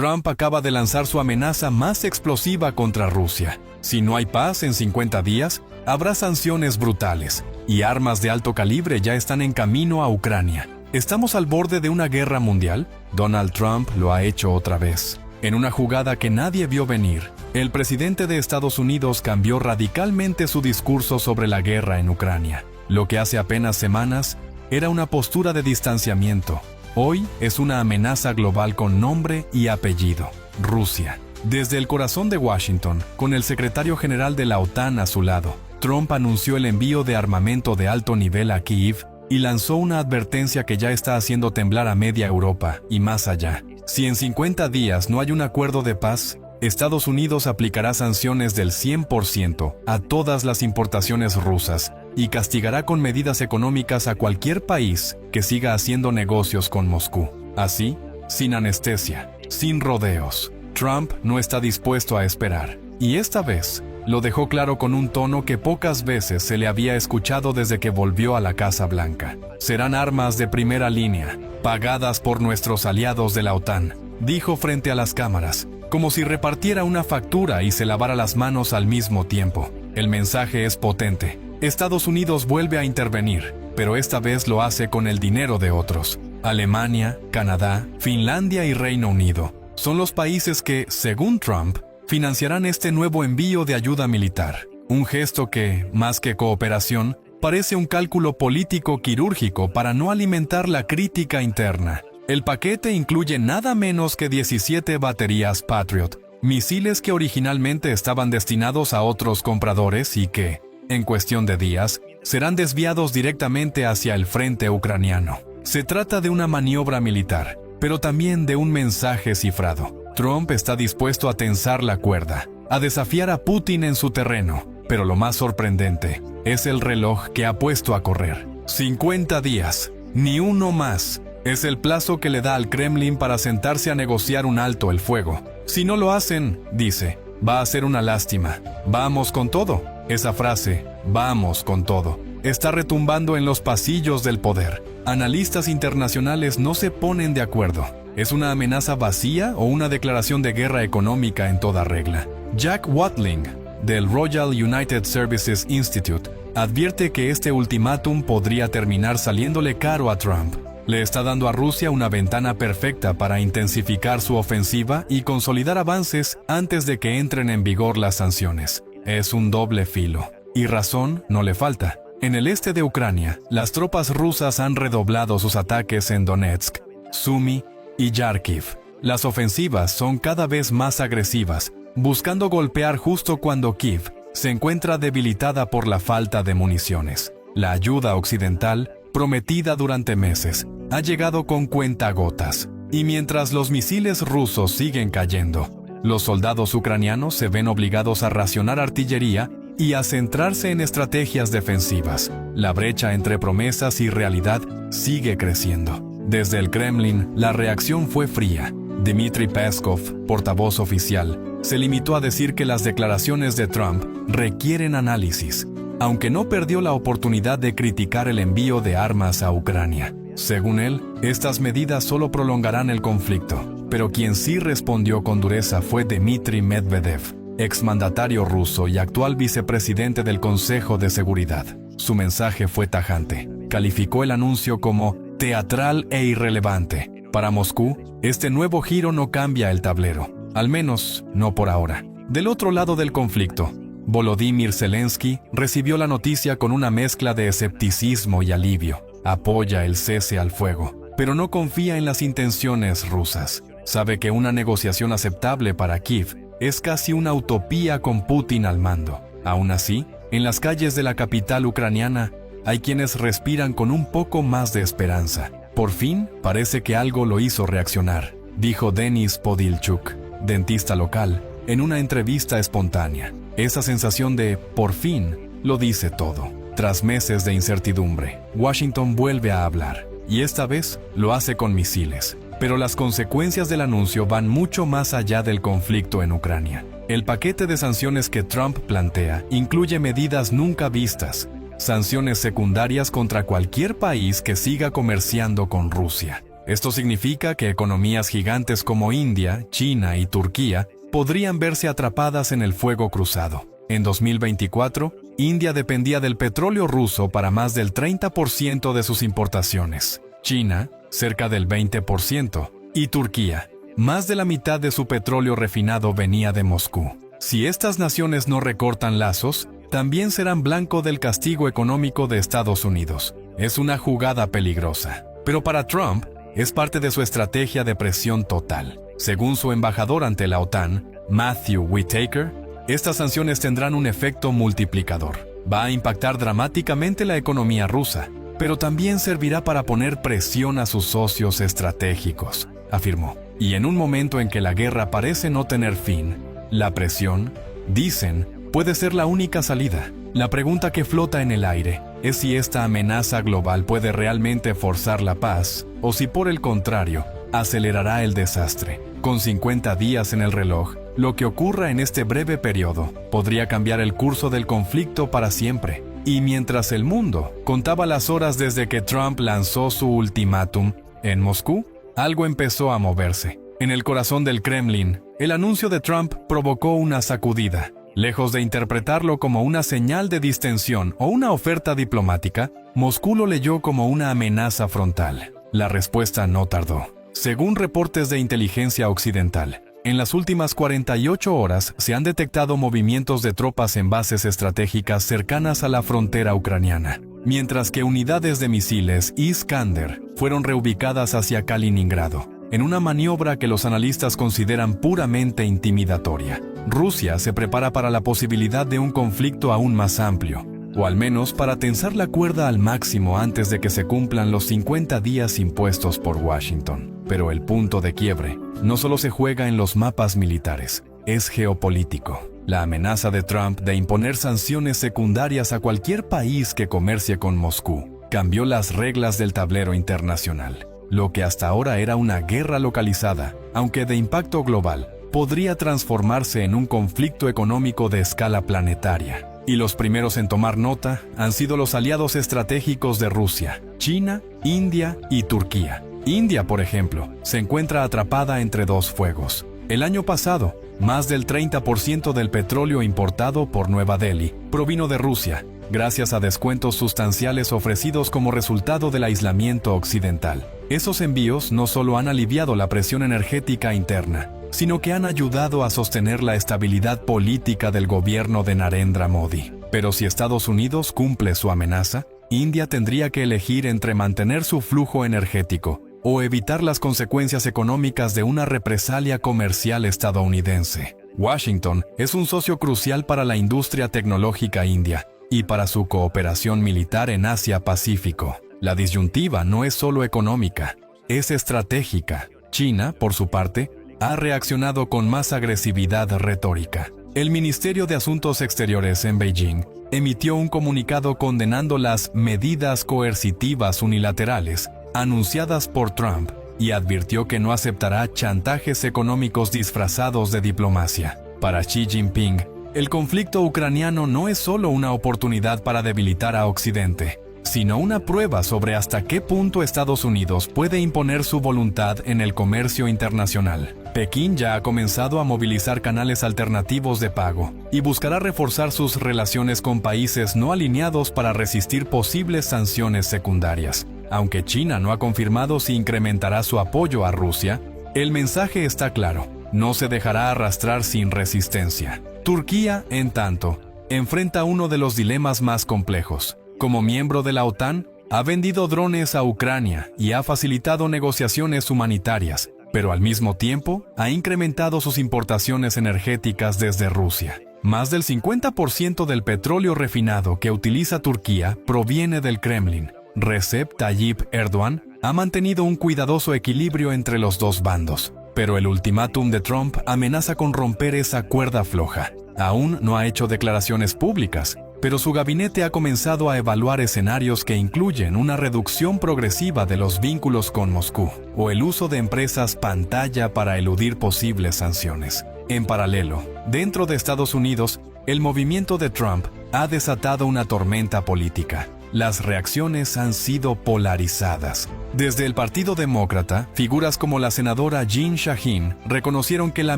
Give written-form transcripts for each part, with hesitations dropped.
Trump acaba de lanzar su amenaza más explosiva contra Rusia. Si no hay paz en 50 días, habrá sanciones brutales, y armas de alto calibre ya están en camino a Ucrania. ¿Estamos al borde de una guerra mundial? Donald Trump lo ha hecho otra vez. En una jugada que nadie vio venir, el presidente de Estados Unidos cambió radicalmente su discurso sobre la guerra en Ucrania. Lo que hace apenas semanas era una postura de distanciamiento. Hoy es una amenaza global con nombre y apellido: Rusia. Desde el corazón de Washington, con el secretario general de la OTAN a su lado, Trump anunció el envío de armamento de alto nivel a Kiev y lanzó una advertencia que ya está haciendo temblar a media Europa y más allá. Si en 50 días no hay un acuerdo de paz, Estados Unidos aplicará sanciones del 100% a todas las importaciones rusas y castigará con medidas económicas a cualquier país que siga haciendo negocios con Moscú. Así, sin anestesia, sin rodeos, Trump no está dispuesto a esperar. Y esta vez, lo dejó claro con un tono que pocas veces se le había escuchado desde que volvió a la Casa Blanca. Serán armas de primera línea, pagadas por nuestros aliados de la OTAN, dijo frente a las cámaras, como si repartiera una factura y se lavara las manos al mismo tiempo. El mensaje es potente. Estados Unidos vuelve a intervenir, pero esta vez lo hace con el dinero de otros. Alemania, Canadá, Finlandia y Reino Unido son los países que, según Trump, financiarán este nuevo envío de ayuda militar. Un gesto que, más que cooperación, parece un cálculo político quirúrgico para no alimentar la crítica interna. El paquete incluye nada menos que 17 baterías Patriot, misiles que originalmente estaban destinados a otros compradores y que, en cuestión de días, serán desviados directamente hacia el frente ucraniano. Se trata de una maniobra militar, pero también de un mensaje cifrado. Trump está dispuesto a tensar la cuerda, a desafiar a Putin en su terreno, pero lo más sorprendente es el reloj que ha puesto a correr. 50 días, ni uno más. Es el plazo que le da al Kremlin para sentarse a negociar un alto el fuego. Si no lo hacen, dice, va a ser una lástima. Vamos con todo. Esa frase, vamos con todo, está retumbando en los pasillos del poder. Analistas internacionales no se ponen de acuerdo. ¿Es una amenaza vacía o una declaración de guerra económica en toda regla? Jack Watling, del Royal United Services Institute, advierte que este ultimátum podría terminar saliéndole caro a Trump. Le está dando a Rusia una ventana perfecta para intensificar su ofensiva y consolidar avances antes de que entren en vigor las sanciones. Es un doble filo. Y razón no le falta. En el este de Ucrania, las tropas rusas han redoblado sus ataques en Donetsk, Sumy y Yarkiv. Las ofensivas son cada vez más agresivas, buscando golpear justo cuando Kiev se encuentra debilitada por la falta de municiones. La ayuda occidental, prometida durante meses, ha llegado con cuentagotas. Y mientras los misiles rusos siguen cayendo, los soldados ucranianos se ven obligados a racionar artillería y a centrarse en estrategias defensivas. La brecha entre promesas y realidad sigue creciendo. Desde el Kremlin, la reacción fue fría. Dmitry Peskov, portavoz oficial, se limitó a decir que las declaraciones de Trump requieren análisis, aunque no perdió la oportunidad de criticar el envío de armas a Ucrania. Según él, estas medidas solo prolongarán el conflicto, pero quien sí respondió con dureza fue Dmitry Medvedev, exmandatario ruso y actual vicepresidente del Consejo de Seguridad. Su mensaje fue tajante. Calificó el anuncio como teatral e irrelevante. Para Moscú, este nuevo giro no cambia el tablero, al menos no por ahora. Del otro lado del conflicto, Volodymyr Zelensky recibió la noticia con una mezcla de escepticismo y alivio. Apoya el cese al fuego, pero no confía en las intenciones rusas. Sabe que una negociación aceptable para Kiev es casi una utopía con Putin al mando. Aún así, en las calles de la capital ucraniana, hay quienes respiran con un poco más de esperanza. Por fin, parece que algo lo hizo reaccionar, dijo Denis Podilchuk, dentista local, en una entrevista espontánea. Esa sensación de por fin lo dice todo. Tras meses de incertidumbre, Washington vuelve a hablar, y esta vez lo hace con misiles. Pero las consecuencias del anuncio van mucho más allá del conflicto en Ucrania. El paquete de sanciones que Trump plantea incluye medidas nunca vistas, sanciones secundarias contra cualquier país que siga comerciando con Rusia. Esto significa que economías gigantes como India, China y Turquía podrían verse atrapadas en el fuego cruzado. En 2024, India dependía del petróleo ruso para más del 30% de sus importaciones, China, cerca del 20%, y Turquía, más de la mitad de su petróleo refinado venía de Moscú. Si estas naciones no recortan lazos, también serán blanco del castigo económico de Estados Unidos. Es una jugada peligrosa. Pero para Trump, es parte de su estrategia de presión total. Según su embajador ante la OTAN, Matthew Whitaker, estas sanciones tendrán un efecto multiplicador. Va a impactar dramáticamente la economía rusa, pero también servirá para poner presión a sus socios estratégicos, afirmó. Y en un momento en que la guerra parece no tener fin, la presión, dicen, puede ser la única salida. La pregunta que flota en el aire es si esta amenaza global puede realmente forzar la paz o si por el contrario, acelerará el desastre. Con 50 días en el reloj, lo que ocurra en este breve periodo podría cambiar el curso del conflicto para siempre. Y mientras el mundo contaba las horas desde que Trump lanzó su ultimátum en Moscú, algo empezó a moverse. En el corazón del Kremlin, el anuncio de Trump provocó una sacudida. Lejos de interpretarlo como una señal de distensión o una oferta diplomática, Moscú lo leyó como una amenaza frontal. La respuesta no tardó. Según reportes de inteligencia occidental, en las últimas 48 horas se han detectado movimientos de tropas en bases estratégicas cercanas a la frontera ucraniana, mientras que unidades de misiles Iskander fueron reubicadas hacia Kaliningrado, en una maniobra que los analistas consideran puramente intimidatoria. Rusia se prepara para la posibilidad de un conflicto aún más amplio, o al menos para tensar la cuerda al máximo antes de que se cumplan los 50 días impuestos por Washington. Pero el punto de quiebre no solo se juega en los mapas militares, es geopolítico. La amenaza de Trump de imponer sanciones secundarias a cualquier país que comercie con Moscú cambió las reglas del tablero internacional. Lo que hasta ahora era una guerra localizada, aunque de impacto global, podría transformarse en un conflicto económico de escala planetaria. Y los primeros en tomar nota han sido los aliados estratégicos de Rusia, China, India y Turquía. India, por ejemplo, se encuentra atrapada entre dos fuegos. El año pasado, más del 30% del petróleo importado por Nueva Delhi provino de Rusia, gracias a descuentos sustanciales ofrecidos como resultado del aislamiento occidental. Esos envíos no solo han aliviado la presión energética interna, sino que han ayudado a sostener la estabilidad política del gobierno de Narendra Modi. Pero si Estados Unidos cumple su amenaza, India tendría que elegir entre mantener su flujo energético o evitar las consecuencias económicas de una represalia comercial estadounidense. Washington es un socio crucial para la industria tecnológica india y para su cooperación militar en Asia-Pacífico. La disyuntiva no es solo económica, es estratégica. China, por su parte, ha reaccionado con más agresividad retórica. El Ministerio de Asuntos Exteriores en Beijing emitió un comunicado condenando las medidas coercitivas unilaterales anunciadas por Trump y advirtió que no aceptará chantajes económicos disfrazados de diplomacia. Para Xi Jinping, el conflicto ucraniano no es solo una oportunidad para debilitar a Occidente, sino una prueba sobre hasta qué punto Estados Unidos puede imponer su voluntad en el comercio internacional. Pekín ya ha comenzado a movilizar canales alternativos de pago y buscará reforzar sus relaciones con países no alineados para resistir posibles sanciones secundarias. Aunque China no ha confirmado si incrementará su apoyo a Rusia, el mensaje está claro: no se dejará arrastrar sin resistencia. Turquía, en tanto, enfrenta uno de los dilemas más complejos. Como miembro de la OTAN, ha vendido drones a Ucrania y ha facilitado negociaciones humanitarias, pero al mismo tiempo ha incrementado sus importaciones energéticas desde Rusia. Más del 50% del petróleo refinado que utiliza Turquía proviene del Kremlin. Recep Tayyip Erdogan ha mantenido un cuidadoso equilibrio entre los dos bandos, pero el ultimátum de Trump amenaza con romper esa cuerda floja. Aún no ha hecho declaraciones públicas, pero su gabinete ha comenzado a evaluar escenarios que incluyen una reducción progresiva de los vínculos con Moscú o el uso de empresas pantalla para eludir posibles sanciones. En paralelo, dentro de Estados Unidos, el movimiento de Trump ha desatado una tormenta política. las reacciones han sido polarizadas. Desde el Partido Demócrata, figuras como la senadora Jeanne Shaheen reconocieron que la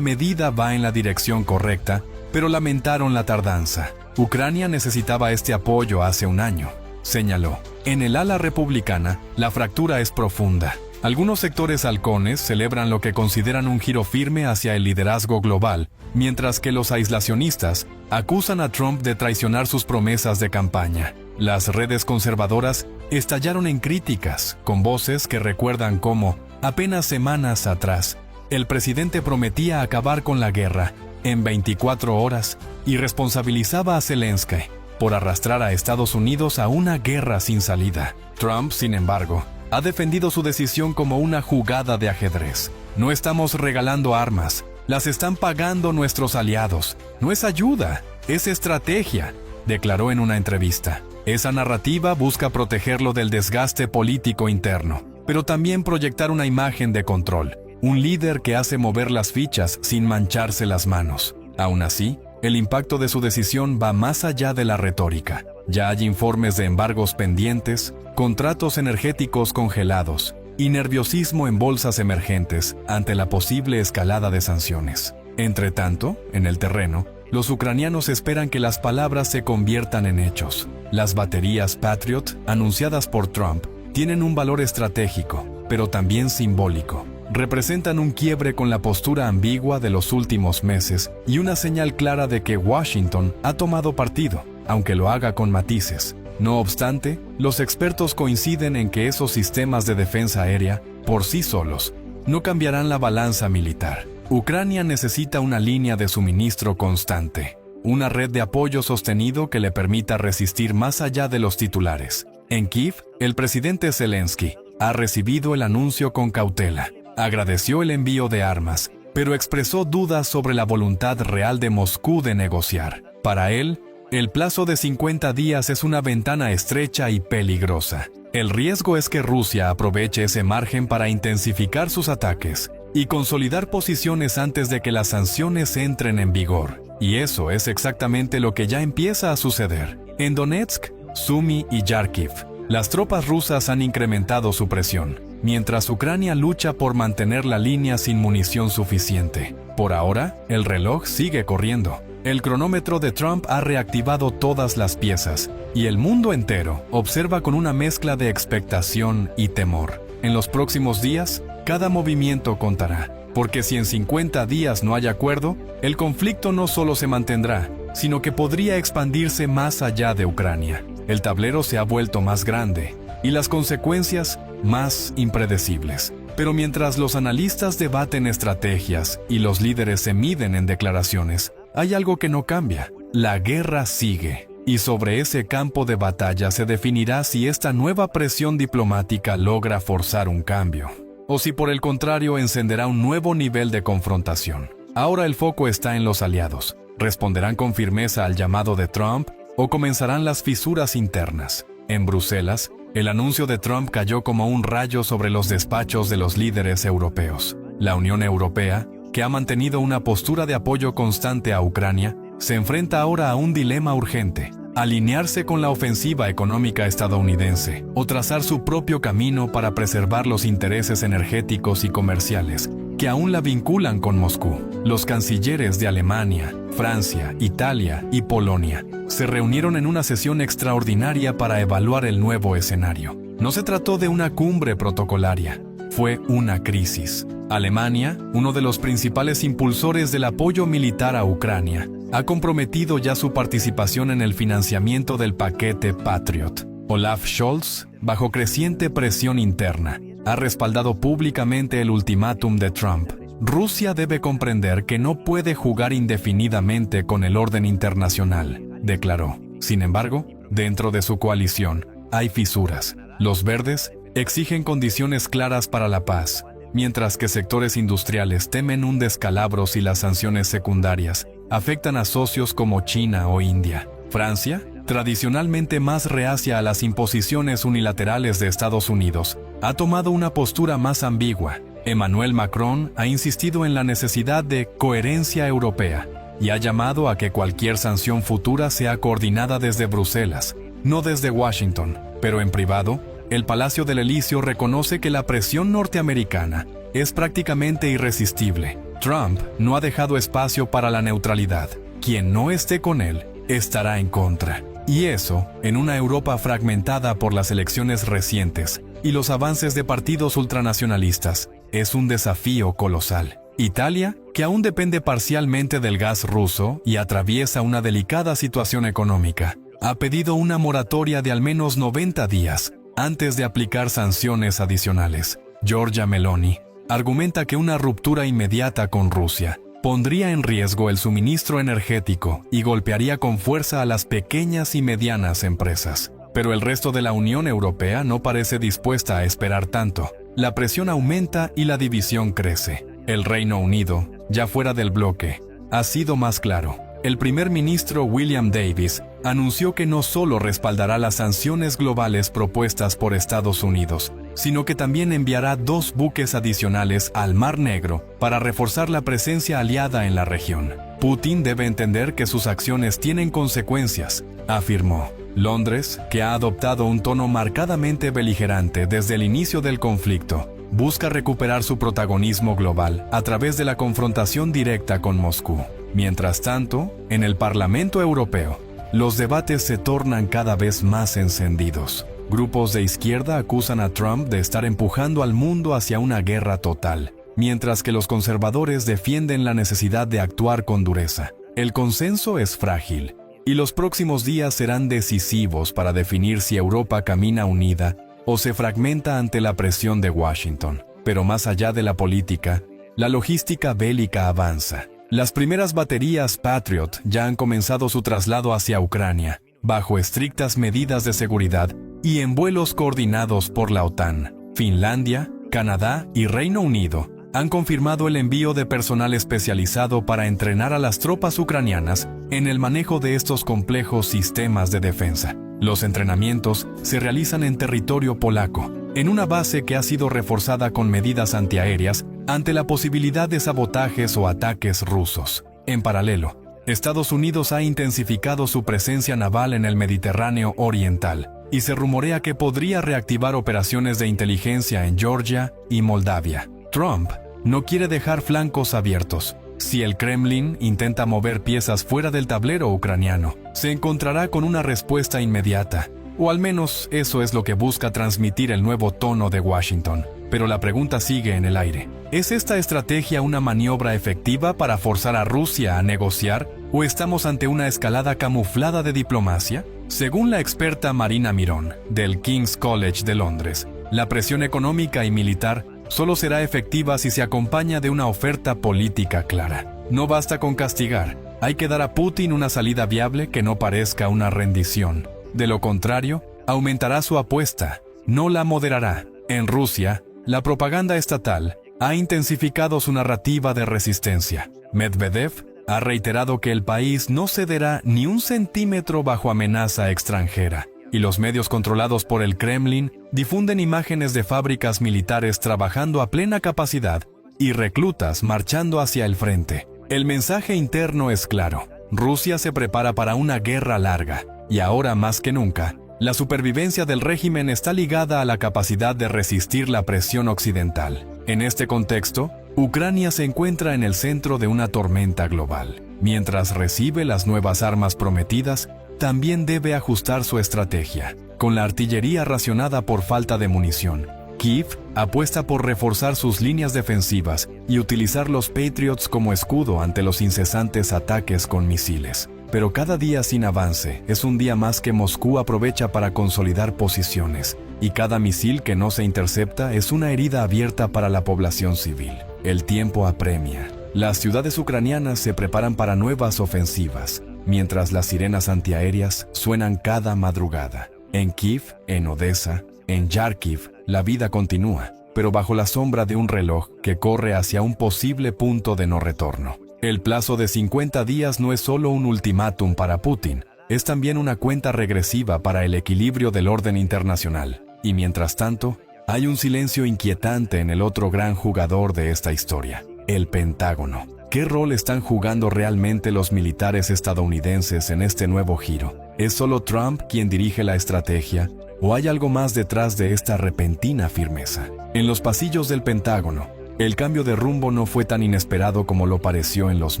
medida va en la dirección correcta, pero lamentaron la tardanza. Ucrania necesitaba este apoyo hace un año, señaló. En el ala republicana, la fractura es profunda. Algunos sectores halcones celebran lo que consideran un giro firme hacia el liderazgo global, mientras que los aislacionistas acusan a Trump de traicionar sus promesas de campaña. Las redes conservadoras estallaron en críticas, con voces que recuerdan cómo, apenas semanas atrás, el presidente prometía acabar con la guerra en 24 horas y responsabilizaba a Zelensky por arrastrar a Estados Unidos a una guerra sin salida. Trump, sin embargo, ha defendido su decisión como una jugada de ajedrez. No estamos regalando armas, las están pagando nuestros aliados. No es ayuda, es estrategia, declaró en una entrevista. Esa narrativa busca protegerlo del desgaste político interno, pero también proyectar una imagen de control, un líder que hace mover las fichas sin mancharse las manos. Aún así, el impacto de su decisión va más allá de la retórica. Ya hay informes de embargos pendientes, contratos energéticos congelados y nerviosismo en bolsas emergentes ante la posible escalada de sanciones. Entre tanto, en el terreno, los ucranianos esperan que las palabras se conviertan en hechos. Las baterías Patriot, anunciadas por Trump, tienen un valor estratégico, pero también simbólico. Representan un quiebre con la postura ambigua de los últimos meses y una señal clara de que Washington ha tomado partido, aunque lo haga con matices. No obstante, los expertos coinciden en que esos sistemas de defensa aérea, por sí solos, no cambiarán la balanza militar. Ucrania necesita una línea de suministro constante, una red de apoyo sostenido que le permita resistir más allá de los titulares. En Kiev, el presidente Zelensky ha recibido el anuncio con cautela. Agradeció el envío de armas, pero expresó dudas sobre la voluntad real de Moscú de negociar. Para él, el plazo de 50 días es una ventana estrecha y peligrosa. El riesgo es que Rusia aproveche ese margen para intensificar sus ataques y consolidar posiciones antes de que las sanciones entren en vigor. Y eso es exactamente lo que ya empieza a suceder. En Donetsk, Sumy y Yarkiv, las tropas rusas han incrementado su presión, mientras Ucrania lucha por mantener la línea sin munición suficiente. Por ahora, el reloj sigue corriendo. El cronómetro de Trump ha reactivado todas las piezas, y el mundo entero observa con una mezcla de expectación y temor. En los próximos días, cada movimiento contará, porque si en 50 días no hay acuerdo, el conflicto no solo se mantendrá, sino que podría expandirse más allá de Ucrania. El tablero se ha vuelto más grande, y las consecuencias más impredecibles. Pero mientras los analistas debaten estrategias y los líderes se miden en declaraciones, hay algo que no cambia. La guerra sigue, y sobre ese campo de batalla se definirá si esta nueva presión diplomática logra forzar un cambio, o si por el contrario encenderá un nuevo nivel de confrontación. Ahora el foco está en los aliados. ¿Responderán con firmeza al llamado de Trump o comenzarán las fisuras internas? En Bruselas, el anuncio de Trump cayó como un rayo sobre los despachos de los líderes europeos. La Unión Europea, que ha mantenido una postura de apoyo constante a Ucrania, se enfrenta ahora a un dilema urgente: alinearse con la ofensiva económica estadounidense o trazar su propio camino para preservar los intereses energéticos y comerciales que aún la vinculan con Moscú. Los cancilleres de Alemania, Francia, Italia y Polonia se reunieron en una sesión extraordinaria para evaluar el nuevo escenario. No se trató de una cumbre protocolaria, fue una crisis. Alemania, uno de los principales impulsores del apoyo militar a Ucrania, ha comprometido ya su participación en el financiamiento del paquete Patriot. Olaf Scholz, bajo creciente presión interna, ha respaldado públicamente el ultimátum de Trump. Rusia debe comprender que no puede jugar indefinidamente con el orden internacional, declaró. Sin embargo, dentro de su coalición, hay fisuras. Los verdes exigen condiciones claras para la paz, mientras que sectores industriales temen un descalabro si las sanciones secundarias afectan a socios como China o India. Francia, tradicionalmente más reacia a las imposiciones unilaterales de Estados Unidos, ha tomado una postura más ambigua. Emmanuel Macron ha insistido en la necesidad de coherencia europea y ha llamado a que cualquier sanción futura sea coordinada desde Bruselas, no desde Washington, pero en privado, el Palacio del Elíseo reconoce que la presión norteamericana es prácticamente irresistible. Trump no ha dejado espacio para la neutralidad. Quien no esté con él estará en contra. Y eso, en una Europa fragmentada por las elecciones recientes y los avances de partidos ultranacionalistas, es un desafío colosal. Italia, que aún depende parcialmente del gas ruso y atraviesa una delicada situación económica, ha pedido una moratoria de al menos 90 días antes de aplicar sanciones adicionales. Giorgia Meloni argumenta que una ruptura inmediata con Rusia pondría en riesgo el suministro energético y golpearía con fuerza a las pequeñas y medianas empresas. Pero el resto de la Unión Europea no parece dispuesta a esperar tanto. La presión aumenta y la división crece. El Reino Unido, ya fuera del bloque, ha sido más claro. El primer ministro William Davis anunció que no solo respaldará las sanciones globales propuestas por Estados Unidos, sino que también enviará 2 buques adicionales al Mar Negro para reforzar la presencia aliada en la región. Putin debe entender que sus acciones tienen consecuencias, afirmó. Londres, que ha adoptado un tono marcadamente beligerante desde el inicio del conflicto, busca recuperar su protagonismo global a través de la confrontación directa con Moscú. Mientras tanto, en el Parlamento Europeo, los debates se tornan cada vez más encendidos. Grupos de izquierda acusan a Trump de estar empujando al mundo hacia una guerra total, mientras que los conservadores defienden la necesidad de actuar con dureza. El consenso es frágil, y los próximos días serán decisivos para definir si Europa camina unida o se fragmenta ante la presión de Washington. Pero más allá de la política, la logística bélica avanza. Las primeras baterías Patriot ya han comenzado su traslado hacia Ucrania, bajo estrictas medidas de seguridad y en vuelos coordinados por la OTAN. Finlandia, Canadá y Reino Unido han confirmado el envío de personal especializado para entrenar a las tropas ucranianas en el manejo de estos complejos sistemas de defensa. Los entrenamientos se realizan en territorio polaco, en una base que ha sido reforzada con medidas antiaéreas ante la posibilidad de sabotajes o ataques rusos. En paralelo, Estados Unidos ha intensificado su presencia naval en el Mediterráneo Oriental y se rumorea que podría reactivar operaciones de inteligencia en Georgia y Moldavia. Trump no quiere dejar flancos abiertos. Si el Kremlin intenta mover piezas fuera del tablero ucraniano, se encontrará con una respuesta inmediata, o al menos eso es lo que busca transmitir el nuevo tono de Washington. Pero la pregunta sigue en el aire. ¿Es esta estrategia una maniobra efectiva para forzar a Rusia a negociar, o estamos ante una escalada camuflada de diplomacia? Según la experta Marina Mirón, del King's College de Londres, la presión económica y militar solo será efectiva si se acompaña de una oferta política clara. No basta con castigar, hay que dar a Putin una salida viable que no parezca una rendición. De lo contrario, aumentará su apuesta, no la moderará. En Rusia, la propaganda estatal ha intensificado su narrativa de resistencia. Medvedev ha reiterado que el país no cederá ni un centímetro bajo amenaza extranjera, y los medios controlados por el Kremlin difunden imágenes de fábricas militares trabajando a plena capacidad y reclutas marchando hacia el frente. El mensaje interno es claro: Rusia se prepara para una guerra larga, y ahora más que nunca, la supervivencia del régimen está ligada a la capacidad de resistir la presión occidental. En este contexto, Ucrania se encuentra en el centro de una tormenta global. Mientras recibe las nuevas armas prometidas, también debe ajustar su estrategia. Con la artillería racionada por falta de munición, Kiev apuesta por reforzar sus líneas defensivas y utilizar los Patriots como escudo ante los incesantes ataques con misiles. Pero cada día sin avance es un día más que Moscú aprovecha para consolidar posiciones, y cada misil que no se intercepta es una herida abierta para la población civil. El tiempo apremia. Las ciudades ucranianas se preparan para nuevas ofensivas, mientras las sirenas antiaéreas suenan cada madrugada. En Kiev, en Odessa, en Kharkiv, la vida continúa, pero bajo la sombra de un reloj que corre hacia un posible punto de no retorno. El plazo de 50 días no es solo un ultimátum para Putin, es también una cuenta regresiva para el equilibrio del orden internacional. Y mientras tanto, hay un silencio inquietante en el otro gran jugador de esta historia, el Pentágono. ¿Qué rol están jugando realmente los militares estadounidenses en este nuevo giro? ¿Es solo Trump quien dirige la estrategia o hay algo más detrás de esta repentina firmeza? En los pasillos del Pentágono, el cambio de rumbo no fue tan inesperado como lo pareció en los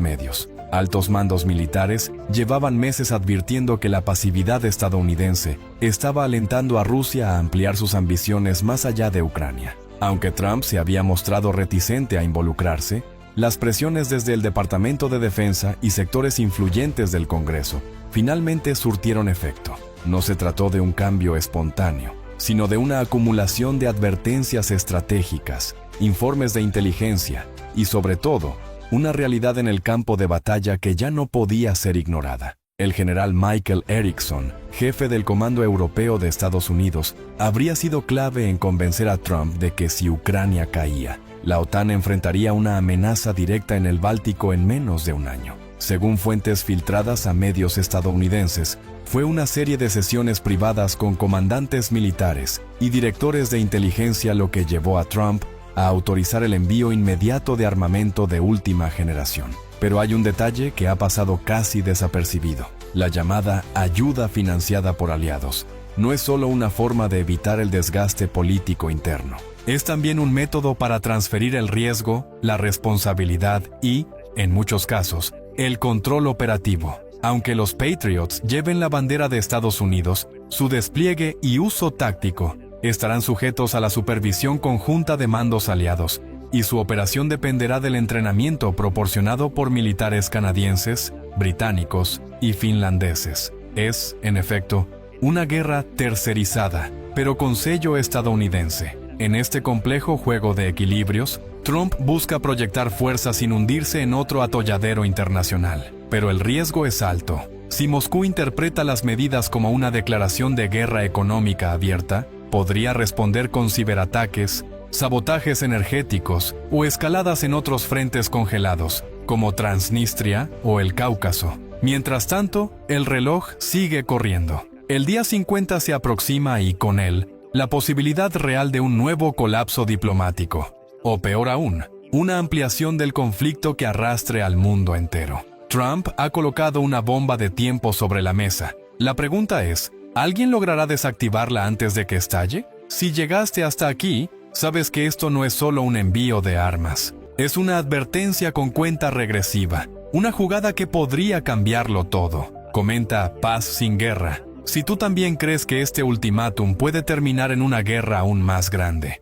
medios. Altos mandos militares llevaban meses advirtiendo que la pasividad estadounidense estaba alentando a Rusia a ampliar sus ambiciones más allá de Ucrania. Aunque Trump se había mostrado reticente a involucrarse, las presiones desde el Departamento de Defensa y sectores influyentes del Congreso finalmente surtieron efecto. No se trató de un cambio espontáneo, sino de una acumulación de advertencias estratégicas, informes de inteligencia y, sobre todo, una realidad en el campo de batalla que ya no podía ser ignorada. El general Michael Erickson, jefe del Comando Europeo de Estados Unidos, habría sido clave en convencer a Trump de que si Ucrania caía, la OTAN enfrentaría una amenaza directa en el Báltico en menos de un año. Según fuentes filtradas a medios estadounidenses, fue una serie de sesiones privadas con comandantes militares y directores de inteligencia lo que llevó a Trump a autorizar el envío inmediato de armamento de última generación. Pero hay un detalle que ha pasado casi desapercibido: la llamada ayuda financiada por aliados. No es solo una forma de evitar el desgaste político interno. Es también un método para transferir el riesgo, la responsabilidad y, en muchos casos, el control operativo. Aunque los Patriots lleven la bandera de Estados Unidos, su despliegue y uso táctico estarán sujetos a la supervisión conjunta de mandos aliados, y su operación dependerá del entrenamiento proporcionado por militares canadienses, británicos y finlandeses. Es, en efecto, una guerra tercerizada, pero con sello estadounidense. En este complejo juego de equilibrios, Trump busca proyectar fuerza sin hundirse en otro atolladero internacional. Pero el riesgo es alto. Si Moscú interpreta las medidas como una declaración de guerra económica abierta, podría responder con ciberataques, sabotajes energéticos o escaladas en otros frentes congelados, como Transnistria o el Cáucaso. Mientras tanto, el reloj sigue corriendo. El día 50 se aproxima y, con él, la posibilidad real de un nuevo colapso diplomático. O peor aún, una ampliación del conflicto que arrastre al mundo entero. Trump ha colocado una bomba de tiempo sobre la mesa. La pregunta es, ¿alguien logrará desactivarla antes de que estalle? Si llegaste hasta aquí, sabes que esto no es solo un envío de armas. Es una advertencia con cuenta regresiva. Una jugada que podría cambiarlo todo. Comenta Paz sin Guerra. Si tú también crees que este ultimátum puede terminar en una guerra aún más grande,